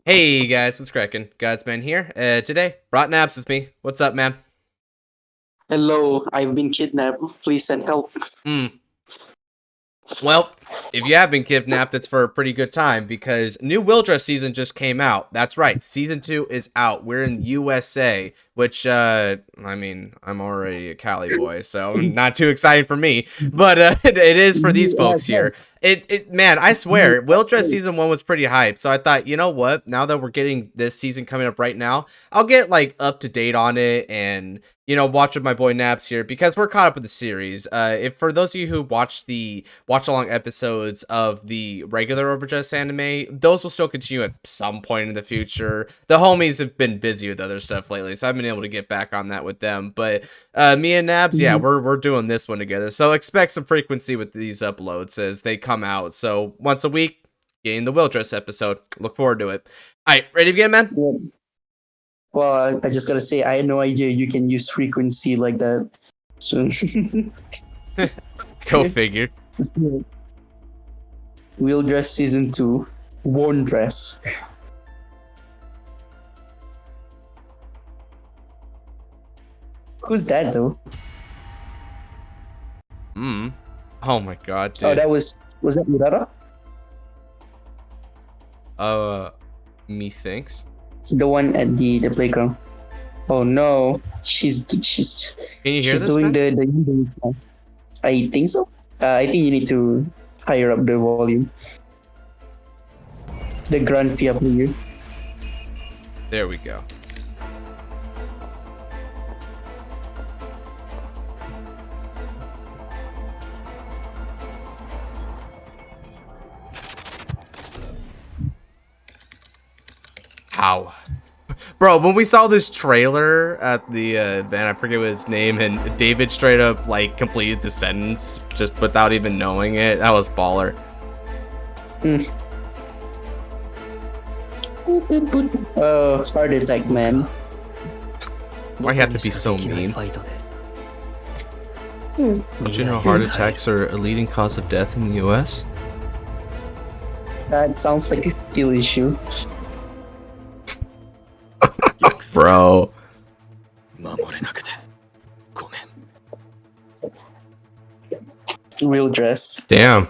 Hey guys, what's cracking? Godsman here. Today, brought Nabs with me. What's up, man? Hello, I've been kidnapped. Please send help. Hmm. Well, if you have been kidnapped, it's for a pretty good time because new Wildress season just came out. That's right, season 2 is out. We're in USA, which I mean, I'm already a Cali boy, so not too exciting for me. But it is for these folks here. Man, I swear, Wildress season 1 was pretty hyped. So I thought, you know what? Now that we're getting this season coming up right now, I'll get like up to date on it and watch with my boy Naps here because we're caught up with the series. If for those of you who watch the watch along episodes of the regular Overdress anime, those will still continue at some point in the future. The homies have been busy with other stuff lately, so I've been able to get back on that with them. But me and Nabs, yeah, we're doing this one together. So expect some frequency with these uploads as they come out. So once a week, getting the Wildress episode. Look forward to it. All right, ready to begin, man? Well, I just gotta say, I had no idea you can use frequency like that. So, Go figure. Wheel Dress Season 2, Worn Dress. Who's that though? Oh my god, dude. Oh, that was that Urara? Methinks. The one at the playground. Oh no, she's Can you hear she's this, doing man? the. I think so. I think you need to higher up the volume. The Grand Fia player. There we go. Ow. Bro, when we saw this trailer at the event, I forget what its name, and David straight up like completed the sentence just without even knowing it. That was baller. Oh, heart attack, man. Why you have to be so mean? Don't you know heart attacks are a leading cause of death in the US? That sounds like a skill issue. Bro. Real dress. Damn.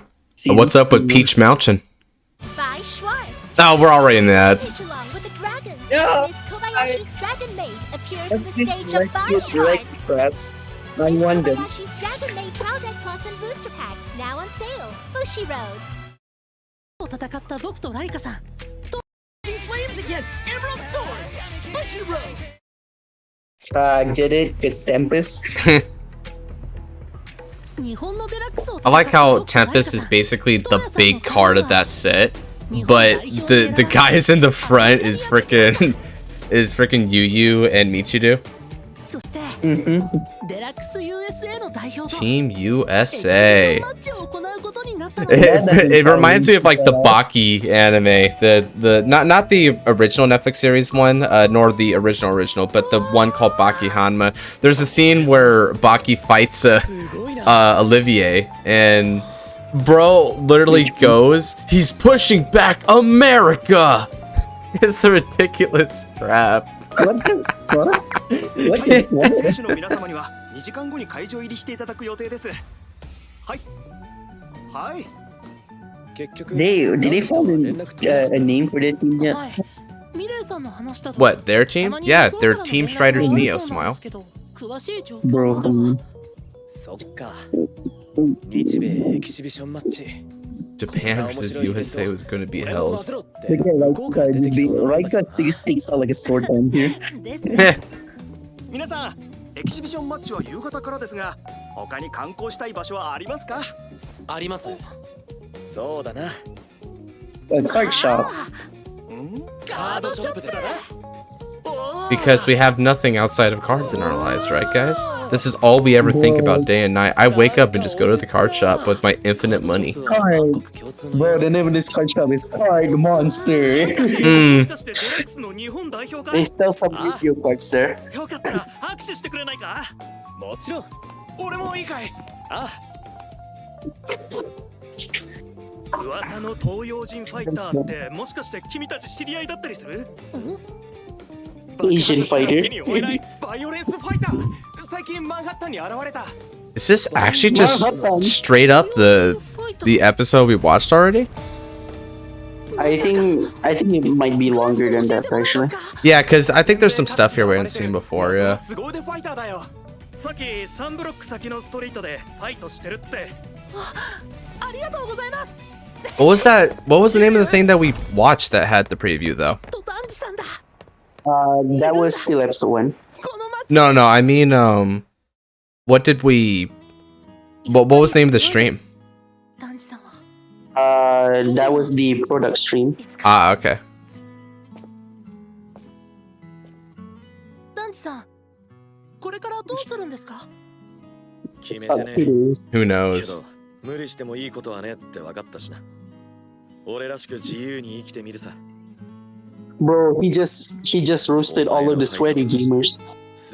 What's up with Peach Malchin? Oh, we're already in that. Yeah. Kobayashi's Dragon Maid appears on the stage of Vanguard. I wonder. Kobayashi's Dragon Maid Trial Deck Plus and Booster Pack now on sale. Bushi Road. Flames against Emerald Storm. Bushi Road. Get it? It's Tempest. I like how Tempest is basically the big card of that set, but the guys in the front is freaking Yu Yu and Michiru. Team USA. It reminds me of like the Baki anime, the not the original Netflix series one, nor the original, but the one called Baki Hanma. There's a scene where Baki fights Olivier, and bro literally goes, "He's pushing back America." It's a ridiculous crap. What the? Did they find a name for their team yet? What, their team? Yeah, they're Team Striders Neo, Smile. Bro, Japan versus USA was going to be held. look at Raika sticks out like a sword down here. 皆さん、エキシビションマッチは夕方からですが、他に観光したい場所はありますか？あります。そうだな。A card shop. カードショップです。 Because we have nothing outside of cards in our lives, right, guys? This is all we ever think about day and night. I wake up and just go to the card shop with my infinite money. Card. Bro, the name of this card shop is Card Monster. They sell some Yu-Gi-Oh cards there. よかったら握手してくれないか？もちろん。俺もいいかい？ああ。噂の東洋人ファイターってもしかして君たち知り合いだったりする？ Asian fighter. 手に負えないバイオレンスファイター。最近マンハッタンに現れた。 Is this actually just straight up the episode we watched already? I think it might be longer than that actually. Yeah, because I think there's some stuff here we haven't seen before, yeah. 凄腕ファイターだよ。さっき3ブロック先のストリートでファイトしてるって。ありがとうございます。 What was that? What was the name of the thing that we watched that had the preview, though? とダンジさんだ。 That was still episode 1. この街 No, I mean, what did we... What was the name of the stream? ダンジさんは That was the product stream. いつか Ah, okay. ダンジさん、これからどうするんですか？決め Suck てね。 it is. Who け knows? ど無理してもいいことはねって分かったしな。俺らしく自由に生きてみるさ。 Bro, he just roasted all of the sweaty gamers.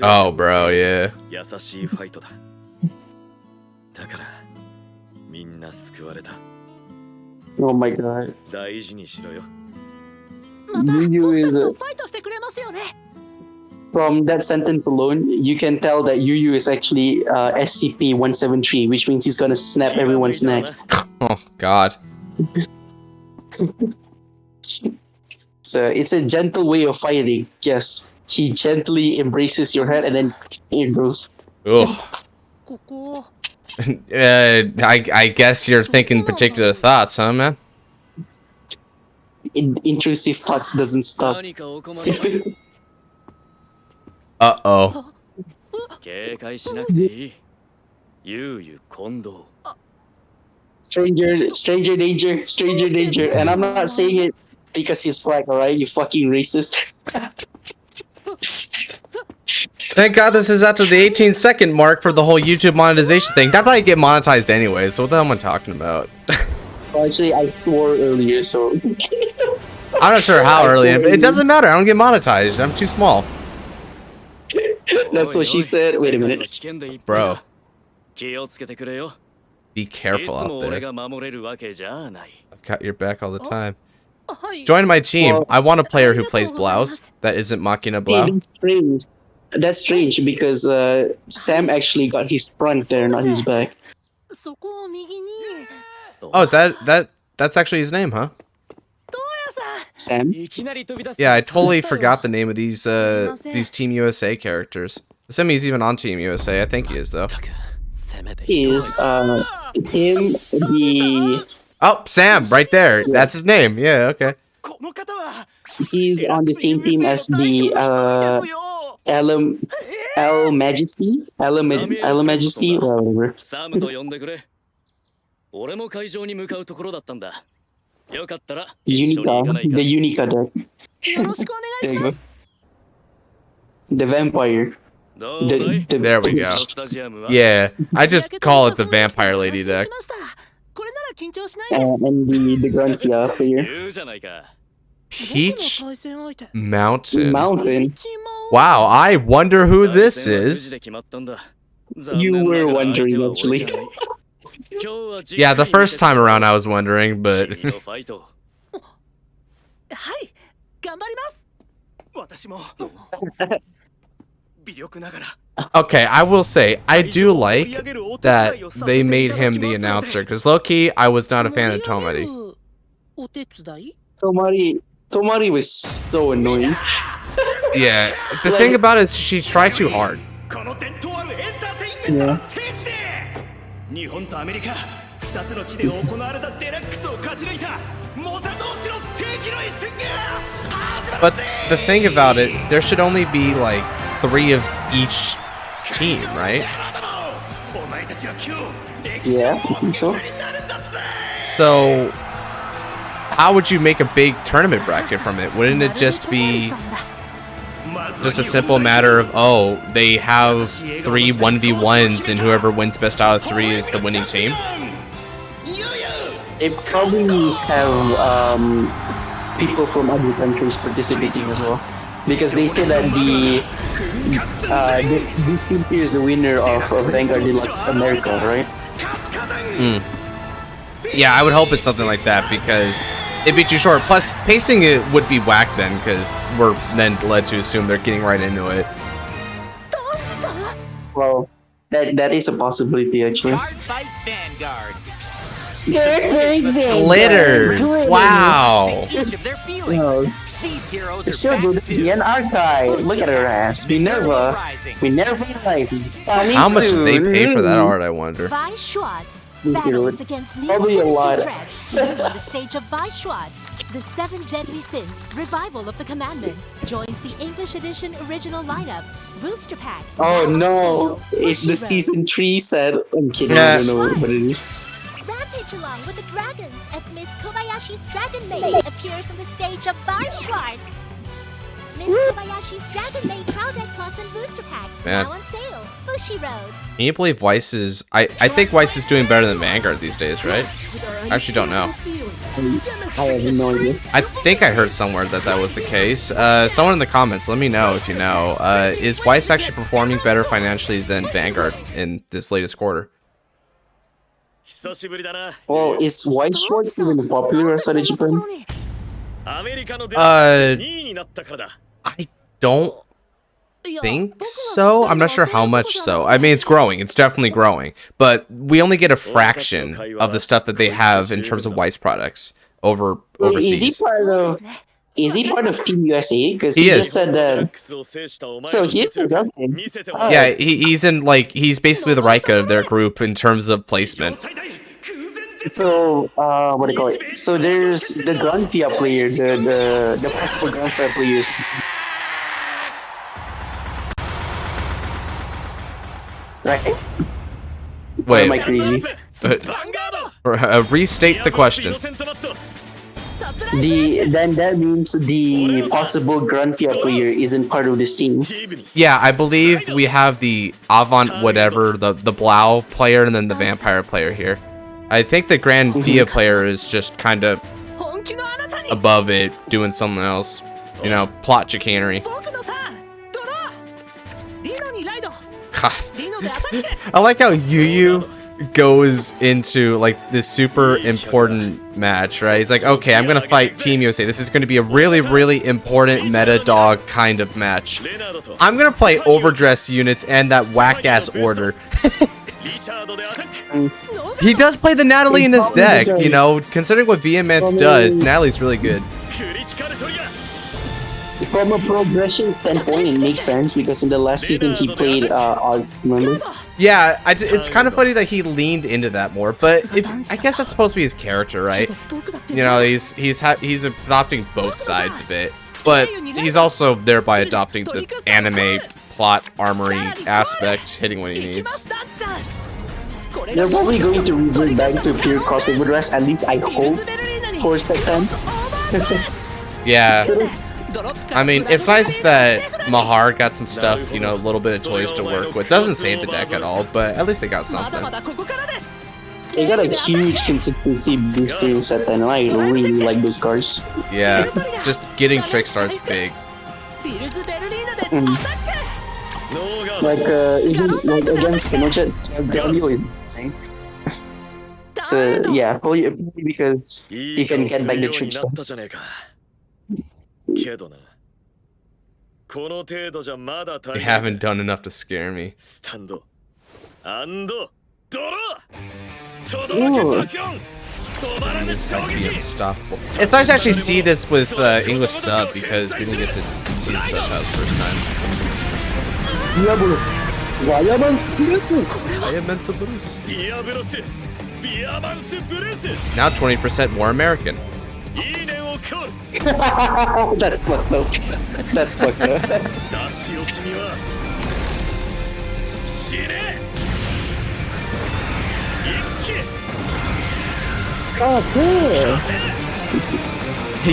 Oh, bro, yeah. 優しいファイトだ。だからみんな救われた。 Oh my god. 大事にしろよ。また Yu 僕 Yu た is ち a... とファイトしてくれますよね。 From that sentence alone, you can tell that Yu Yu is actually SCP-173, which means he's gonna snap everyone's neck. Oh, God. So it's a gentle way of fighting. Yes, he gently embraces your head and then it goes. Ugh. ここ I guess you're thinking particular thoughts, huh, man? Intrusive thoughts doesn't stop. 何かお困りは Uh-oh. 警戒しなくていい。ゆうゆ近藤。 Stranger danger. And I'm not saying it because he's black, alright? You fucking racist. Thank God this is after the 18-second mark for the whole YouTube monetization thing. Not that I get monetized anyway, so what the hell am I talking about? Well, actually, I swore earlier, so... I'm not sure how early. It doesn't matter. I don't get monetized. I'm too small. That's what she said. Wait a minute. Bro, 気をつけてくれよ。 be いつ careful も out 俺 there. が守れるわけじゃない。 I've got your back all the time. はい。 Join my team. Well- I want a player who plays Blouse. That isn't Machina Hey, Blau. that's strange. That's strange because Sam actually got his front there, not his back. そこを右に。 Oh, is that's actually his name, huh? どうやさん。 Sam? いきなり飛び出す。 Yeah, I totally forgot the name of these Team USA characters. Assuming he's even on Team USA. I think he is though. せめて He is him, the... Oh, Sam, right there. That's his name. Yeah, okay. この方は He's on the same team as the El Majesty, whatever. サムと呼んでくれ。俺も会場に向かうところだったんだ。よかったら一緒に行かない Unica, か the Unica deck. よろしくお願 There いし you ま go. す。 The vampire. どうだい There we go. スタジアムは Yeah, I just call it the Vampire Lady deck. これなら緊張しないです。 And the Grancia player. 言うじゃないか。 Peach 僕の対戦相手 Mountain. Mountain. Wow, I wonder who this is. You were wondering, actually. Yeah, the first time around I was wondering, but はい、頑張ります。私も微力ながら okay, I will say I do like that they made him the announcer because low-key I was not a fan of Tomari. お手伝い Tomari was so annoying. Yeah, the thing about it is she tried too hard. この伝統あるエンターテインメントの聖地で日本とアメリカ2つの地で行われたデラックスを勝ち抜いた猛者同士の世紀の一戦が But the thing about it, there should only be like 3 of each team, right? お前たちは今日歴 Yeah, 史 I think so. になるんだぜ So, how would you make a big tournament bracket from it? Wouldn't it just be just a simple matter of, oh, they have 3 1v1s and whoever wins best out of 3 is the winning team? They probably have people from other countries participating as well. Because they say that this team here is the winner of Vanguard Deluxe America, right? Yeah, I would hope it's something like that because it'd be too short. Plus, pacing it would be whack then because we're then led to assume they're getting right into it. Well, that is a possibility actually. Cardfight Vanguard. Glitters! Wow! Each of their feelings. No. These heroes It's are so good back to be to an archive. Look at her ass. Minerva. rising. Rising. How much did they pay for that art, I wonder? Vi Schwartz Me too. battles against new Probably a lot. threats. New on the stage of Vi Schwartz, the 7 Deadly Sins, Revival of the Commandments, joins the English edition original lineup, Booster Pack. Oh now on no! sale. It's the Bushiroad. season 3 set. I'm kidding. Yeah. I don't know what it is. Rampage along with the dragons as Miss Kobayashi's Dragon Maid appears on the stage of Vi Schwartz. Miss Kobayashi's Dragon Maid Trial Deck Plus and Booster Pack Man. now on sale. Bushiroad. Can you believe Weiss is... I think Weiss is doing better than Vanguard these days, right? I actually don't know. I have no idea. I think I heard somewhere that was the case. Someone in the comments, let me know if you know. Is Weiss actually performing better financially than Vanguard in this latest quarter? Well, is White Schwartz even popular outside of Japan? I don't think so. I'm not sure how much so. I mean, it's growing. It's definitely growing. But we only get a fraction of the stuff that they have in terms of Weiss products overseas. Is he part of Team USA? Because He is. just said that. So he is, okay. Oh. Yeah, he's in he's basically the Rika of their group in terms of placement. So, what do you call it? So there's the Granfia player, the possible Granfia players. Right? Or am I Wait, crazy? restate the question. Then that means the possible Granfia player isn't part of this team. Yeah, I believe we have the Avant whatever, the Blau player, and then the Vampire player here. I think the Grand Via player is just kind of above it, doing something else. You know, plot chicanery. God. I like how Yu goes into like this super important match, right? He's like, okay, I'm gonna fight Team USA. This is gonna be a really, really important meta dog kind of match. I'm gonna play overdress units and that whack-ass order. He does play the Natalie in his deck, you know, considering what Vehemence does, Natalie's really good. From a progression standpoint, it makes sense because in the last season he played remember? Yeah, it's kind of funny that he leaned into that more, but I guess that's supposed to be his character, right? You know, he's adopting both sides of it, but he's also thereby adopting the anime plot armory aspect, hitting when he needs. They're probably going to revert back to pure crossover dress, at least I hope, for a second. Yeah. I mean, it's nice that Mahar got some stuff, you know, a little bit of toys to work with. Doesn't save the deck at all, but at least they got something. They got a huge consistency booster set, and I really like those cards. Yeah, just getting Trickstar's big. Like, even like against Pinochet, Gravio is insane. So, yeah, probably because he can get back the Trickstar. They haven't done enough to scare me. Unstoppable. It's nice to actually see this with English sub because we didn't get to see the sub for the first time. Now 20% more American. That's fucked up. That's fucked up. Oh, cool.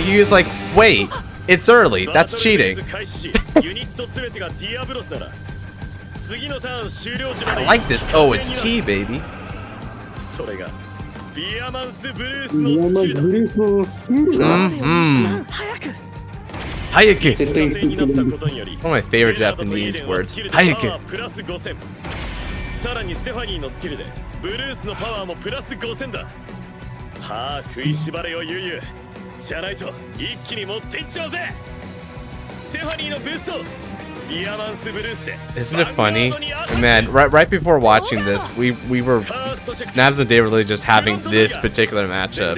He was like, wait, it's early. That's cheating. I like this OST, baby. Hayake. One of my favorite Japanese words. Hayake. はあ食いしばれよゆうゆうじゃないと一気に持っていっちゃうぜステファニーのブースト Isn't it funny? Man, right before watching this, we were Nabs and Dave were really just having this particular matchup.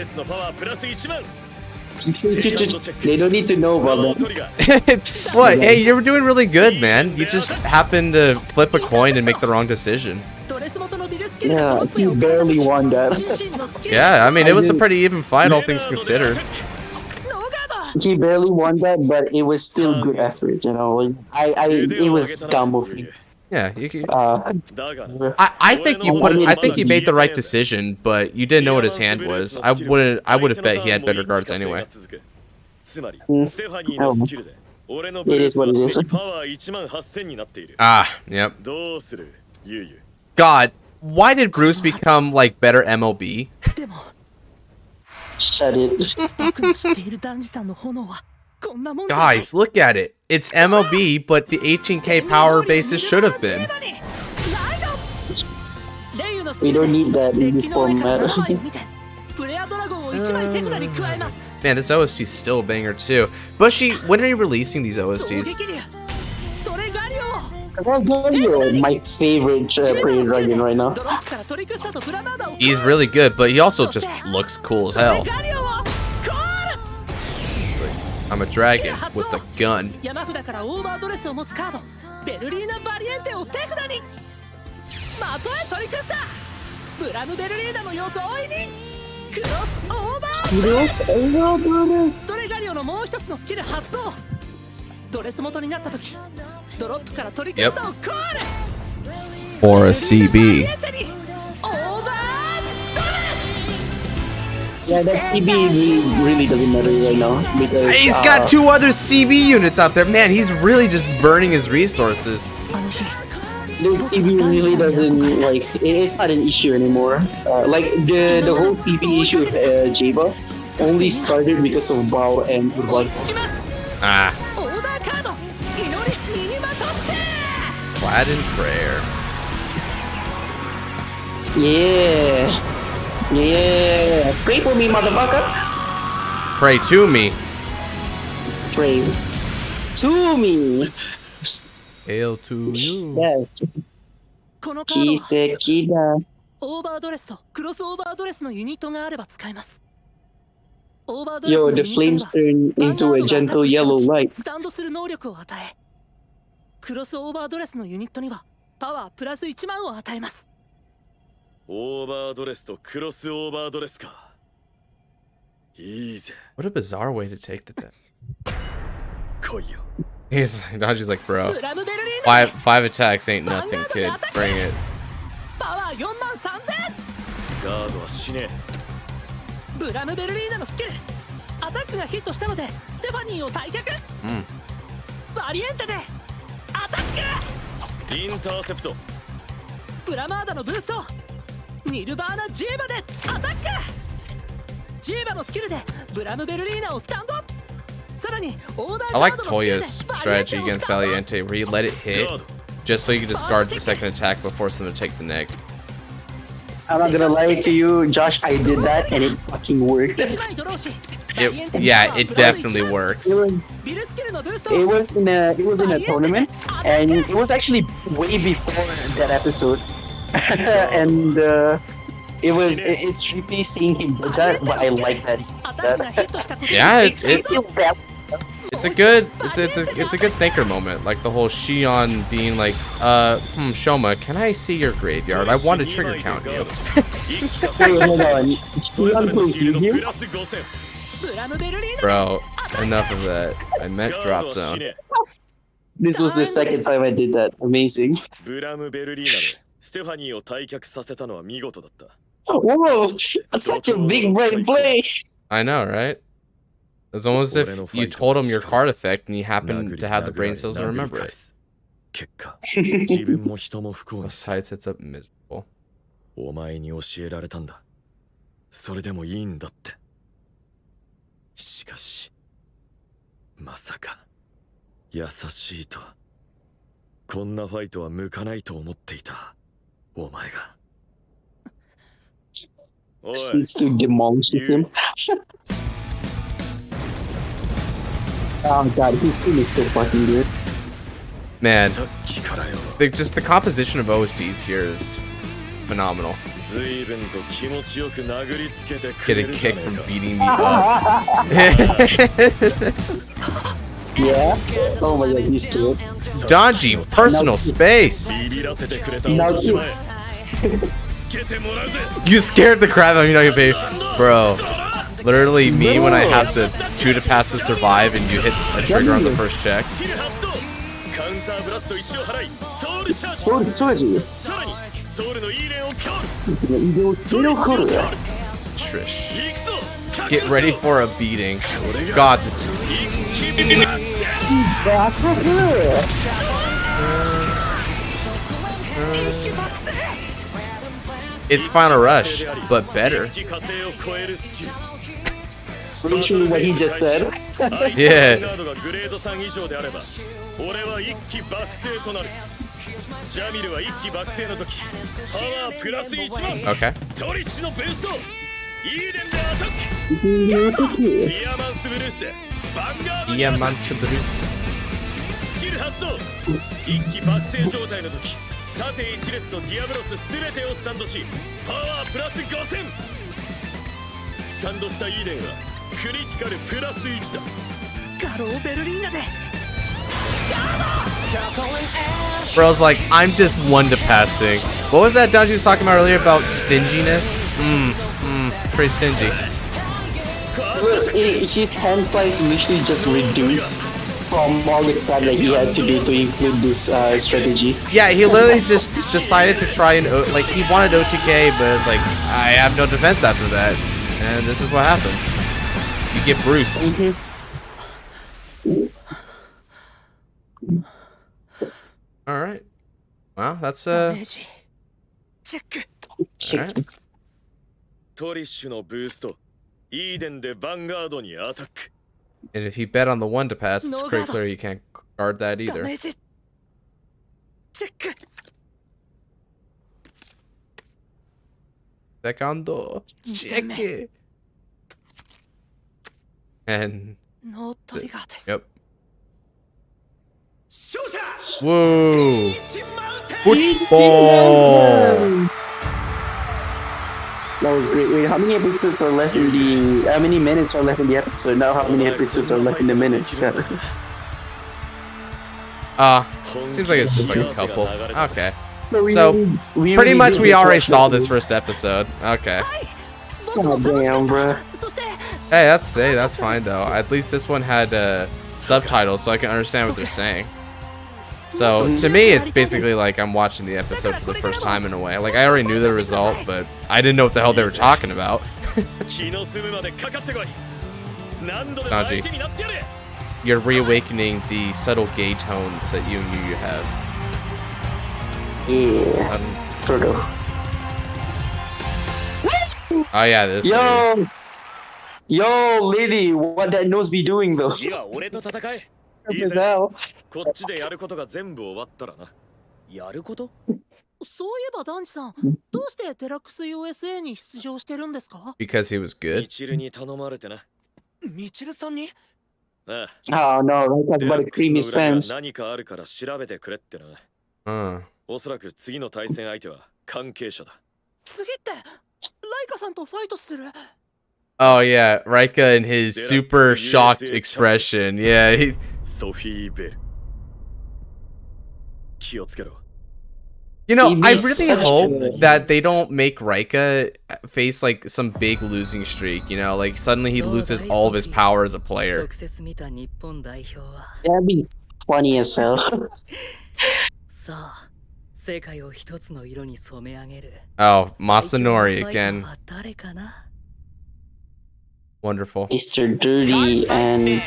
They don't need to know about that. What? Hey, you were doing really good, man. You just happened to flip a coin and make the wrong decision. Yeah, you barely won that. Yeah, I mean, it was a pretty even fight, all things considered. He barely won that, but it was still good effort, you know. It was dumb of me. Yeah, I think you made the right decision, but you didn't know what his hand was. I would have bet he had better guards anyway. It is what it is. Ah, yep. God, why did Bruce become like better MLB? Shut it. Guys, look at it. It's MLB, but the 18k power bases should have been. We don't need that in this format. Man, this OST is still a banger too. Bushy, when are you releasing these OSTs? My favorite Prey Dragon right now. He's really good, but he also just looks cool as hell. It's like, I'm a dragon with a gun. Yep. Or a CB. Yeah, that CB really doesn't matter right now because He's got 2 other CB units out there. Man, he's really just burning his resources. The CB really doesn't like. It's not an issue anymore. Like the whole CB issue with Jaba only started because of Bao and Urban. Ah. Clad in prayer. Yeah. Yeah. Pray for me, motherfucker. Pray to me. Pray to me. Hail to you. Yes. Kisekida. オーバードレスとクロスオーバードレスのユニットがあれば使えます。オーバードレス Yo, の the ユニッ flames トに turn は into a gentle yellow light. スタンドする能力を与え、クロスオーバードレスのユニットにはパワープラス1万を与えます。オーバードレスとクロスオーバードレスか。いいぜ。 What a bizarre way to take the deck. 来いよ。Naji's like, bro. ブラムベルリーナ Five attacks ain't nothing, kid. Bring it. パワー4万3000。ガードは死ねブラムベルリーナのスキル。アタックがヒットしたのでステファニーを退却。バリエンテでアタック。インターセプト。ブラマーダのブースト。ニルバーナ・ジーバでアタック。ジーバのスキルでブラムベルリーナをスタンド。さらにオーダー I like Toya's strategy against Valiente, where you let it hit just so you can just guard the second attack but force them to take the neg. I'm not gonna lie to you, Josh. I did that and it fucking worked. Yeah, it definitely works. It was in a tournament, and it was actually way before that episode. And it's trippy seeing him do that, but I like that. Yeah, it's a good thinker moment. Like the whole Shion being like, Shoma, can I see your graveyard? I want to trigger count you. Wait, hold on. Shion can see him? Bro, enough of that. I meant drop zone. This was the second time I did that. Amazing. ブラムベルリーナでステファニーを退却させたのは見事だった。Whoa! Such a big brain play! I know, right? It's almost as if you told him your card effect and he happened to have the brain cells to remember it. 結果、自分も人も不幸に。 Besides, it's up miserable. お前に教えられたんだ。それでもいいんだって。しかし、まさか、優しいと。こんなファイトは向かないと思っていた。お前が。Needs to demolish him. Oh god, his team is so fucking good. Man, just the composition of OSDs here is phenomenal. Getting kicked from beating me up. Yeah? Oh my god, he's good. Donji, personal space. Now You scared the crap out of me, not your bro. Literally me when I have to chew to pass to survive and you hit a trigger on the first check. Trish. Get ready for a beating. God, this That's so good. it's Final Rush, but better. Literally what he just said. Yeah. Okay. Bruce. 縦一列とディアブロスすべてをスタンドしパワープラス5000スタンドしたイーデンはクリティカルプラス1だガローベルリーナで Bro's like, I'm just one to passing. What was that Donji was talking about earlier about stinginess? It's pretty stingy. His hand size literally just reduced from all the crap that he had to do to include this strategy. Yeah, he literally just decided to try and like he wanted OTK, but it's like I have no defense after that, and this is what happens. You get bruised. All right. Well, that's Check. all right. トリッシュのブーストイーデンでヴァンガードにアタック And if you bet on the one to pass, it's No pretty guard. clear you can't guard that either. Check. Secondo. Check it. And No trigger です yep. 勝者 Whoa. チマウンテン Football. That was great. Wait, how many episodes are left in the? How many minutes are left in the episode? Now, how many episodes are left in the minutes? Seems like it's just like a couple. Okay. So So, pretty much we already saw this first episode. Okay. God damn, bruh. そして Hey, that's fine though. At least this one had subtitles so I can understand what they're saying. So to me, it's basically like I'm watching the episode for the first time in a way. Like I already knew the result, but I didn't know what the hell they were talking about. 気の済むまでかかってこい何度でも相手になってやれ You're reawakening the subtle gay tones that you knew you had. Yeah. Sort of. Oh yeah, this. Yo, lady, what that nose be doing though? 次は俺と戦え What the hell? こっちでやることが全部終わったらなやることそういえばダンチさんどうしてデラックス USA に出場してるんですか Because he was ミ good. チルに頼まれてなミチルさんにああ Oh no, that's デ about ラ to ックス cream の his 裏には fans. 何かあるから調べてくれってな Uh. おそらく次の対戦相手は関係者だ次ってライカさんとファイトする Oh yeah, Rika and his super shocked expression. Yeah, he, ソフィー・ベル気をつけろ you know, He I missed really such hope good- that they don't make Rika face like some big losing streak. You know, like suddenly he loses all of his power as a player. 直接見た日本代表は That'd be funny as hell. さあ世界を一つの色に染め上げる Oh, Masanori 最強 again. のファイターは誰かな Wonderful. Mr. Dirty and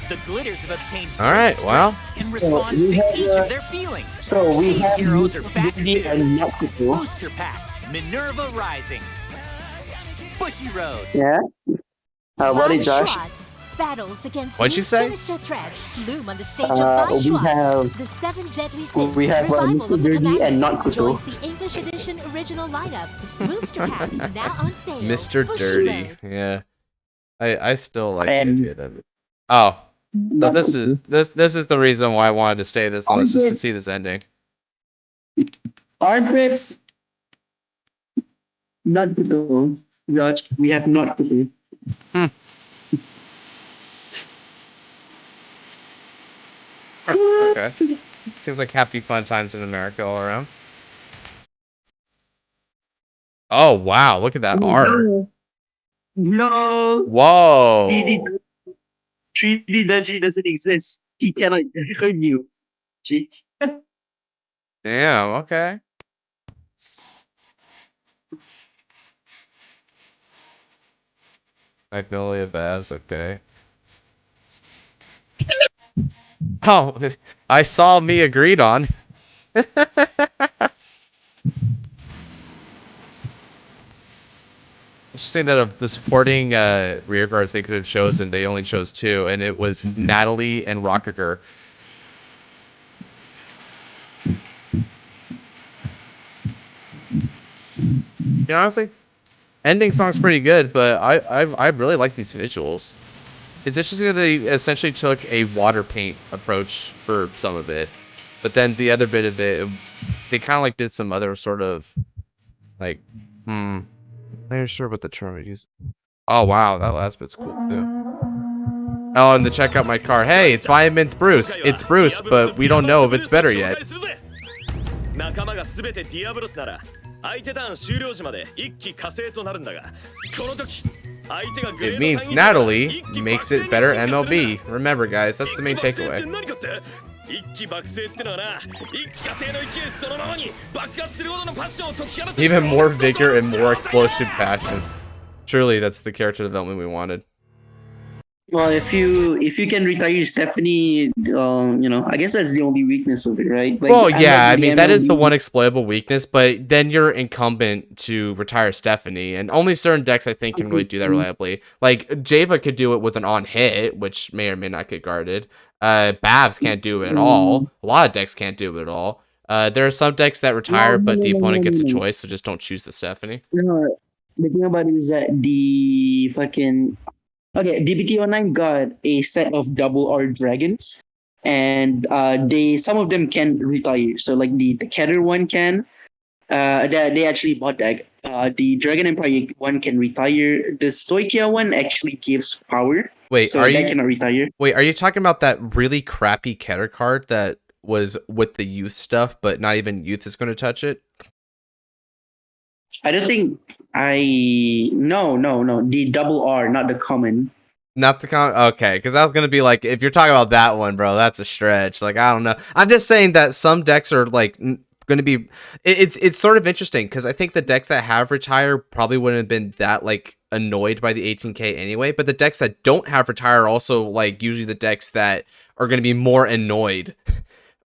The glitters have obtained All right, well. in response we to have, each of their feelings. so we These have heroes are back Dirty to and Nakuto. Booster Pack, Minerva Rising, Bushy Road. Yeah. What Bomb is Josh? Schwartz. battles against What'd new you say? sinister threats loom on the stage of we Vaishwan. have The Seven Deadly Sins we have revival Mr. of the Dirty and not Commanders Kuto. joins the English edition original lineup. Rooster Pack now on sale. Mr. Dirty. Bushido. Yeah. I still like And- the idea of it. Oh. So Not this Kuto. is this is the reason why I wanted to stay this long, is just to Armpits. see this ending. Armpits. Not Kuto. Raj, we have not Kuto. Okay. Seems like happy fun times in America all around. Oh wow, look at that art. No. Whoa. 3D Dungeon doesn't exist. He cannot hurt you. See? Damn, okay. Magnolia Vaz, okay. Oh, I saw me agreed on. Interesting that of the supporting rear guards they could have chosen, they only chose 2, and it was Natalie and Rockiger. Yeah, honestly, ending song's pretty good, but I really like these visuals. It's interesting that they essentially took a water paint approach for some of it, but then the other bit of it, they kind of like did some other sort of like, I'm not sure what the term I use. Oh wow, that last bit's cool too. Oh, and to check out my car. Hey, it's Vitamins Bruce. It's Bruce, but we don't know if it's better yet. 仲間が全てディアブロスなら相手ターン終了時まで一気火星となるんだがこの時相手がグレー It ド means 3以上 Natalie 一気 makes 爆 it 星 better に進化するんだ MLB. Remember, guys, that's the main 一気爆星って takeaway. 何かって一気爆星ってのはな一気火星の勢いそのままに爆発するほどのパッションを解き放つ Even more vigor and more explosive passion. Truly, that's the character development we wanted. Well, if you can retire Stephanie, I guess that's the only weakness of it, right? Like, Well, I'm yeah, not I the mean, that is the MLB one exploitable weakness, but then you're incumbent to retire Stephanie, and only certain decks, I think, can really do that reliably. Like, Java could do it with an on-hit, which may or may not get guarded. Bavs can't do it at all. A lot of decks can't do it at all. There are some decks that retire, but the opponent gets a choice, so just don't choose the Stephanie. No, the thing about it is that the fucking DBT09 got a set of double R dragons, and some of them can retire. So like the Keter one can. They actually bought that. The Dragon Empire one can retire. The Stoichia one actually gives power. Wait, so are that you cannot retire. wait? Are you talking about that really crappy Keter card that was with the youth stuff, but not even youth is going to touch it? I don't think no. The double R, not the common. Not the okay, because I was gonna be like, if you're talking about that one, bro, that's a stretch. Like, I don't know. I'm just saying that some decks are like gonna be. It's sort of interesting because I think the decks that have retire probably wouldn't have been that like annoyed by the 18K anyway. But the decks that don't have retire are also like usually the decks that are gonna be more annoyed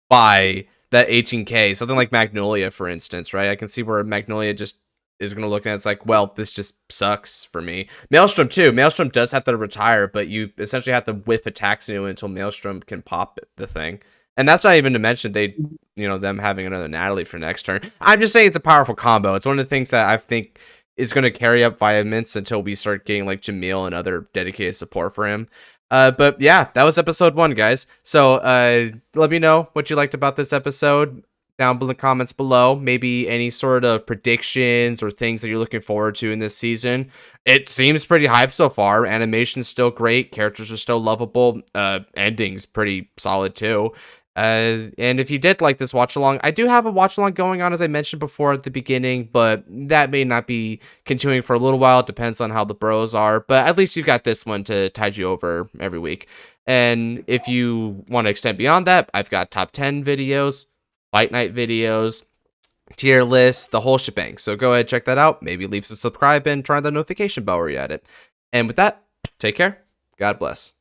by that 18K. Something like Magnolia, for instance, right? I can see where Magnolia just is going to look at it, it's like, well, this just sucks for me. Maelstrom too. Maelstrom does have to retire, but you essentially have to whiff attacks into it until Maelstrom can pop the thing. And that's not even to mention them having another Natalie for next turn. I'm just saying it's a powerful combo. It's one of the things that I think is going to carry up Vitamins until we start getting like Jamil and other dedicated support for him. But yeah, that was episode 1, guys. So let me know what you liked about this episode down in the comments below. Maybe any sort of predictions or things that you're looking forward to in this season. It seems pretty hype so far. Animation's still great. Characters are still lovable. Ending's pretty solid too. And if you did like this watch along, I do have a watch along going on, as I mentioned before at the beginning, but that may not be continuing for a little while. It depends on how the bros are, but at least you've got this one to tide you over every week. And if you want to extend beyond that, I've got top 10 videos, Fight Night videos, tier lists, the whole shebang. So go ahead, check that out. Maybe leave a subscribe and turn on the notification bell where you're at it. And with that, take care. God bless.